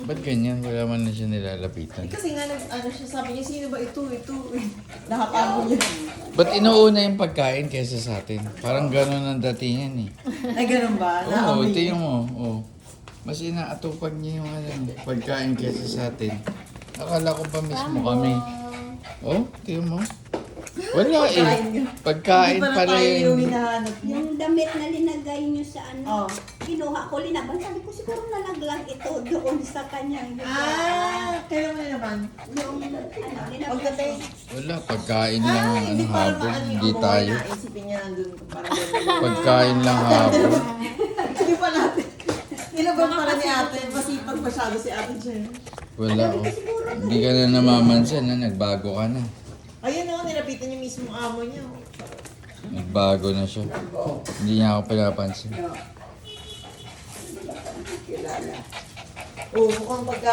Ba't ganyan? Wala man na siya nilalapitan. Kasi nga, ano siya, sabi niya, sino ba ito? Nakapamo niya. Ba't inuuna yung pagkain kaysa sa atin? Parang gano'n ang datingan eh. Ay, ganun ba? Oo, tingnan mo. Oo. Mas inaatupag niya yung pagkain kaysa sa atin. Akala ko pa mismo kami. Oh, tingnan mo. Wala eh. Pagkain Hindi pala tayo yung yun. hinahanap niya. Yung damit na linagay niyo sa ano, Oh. kinuha ko, linaban. Sabi ko siguro nalaglag ito doon sa kanya. Kaya mo naman. Yung ano, linaban. Pagdating. Wala, pagkain lang ang Hindi para habol. maano Hindi yung tayo. naisipin niya nandun para gano'n. Pagkain lang habol. Hindi pa natin. Nilaban para ni ate. Masipag masyado si ate Jen. Wala oh. Hindi ka na namamansin na nagbago ka na. Ayun o, nilapitan niya mismo amo niya. Nagbago na siya. Hindi niya ako pinapansin. Oo, mukhang pagka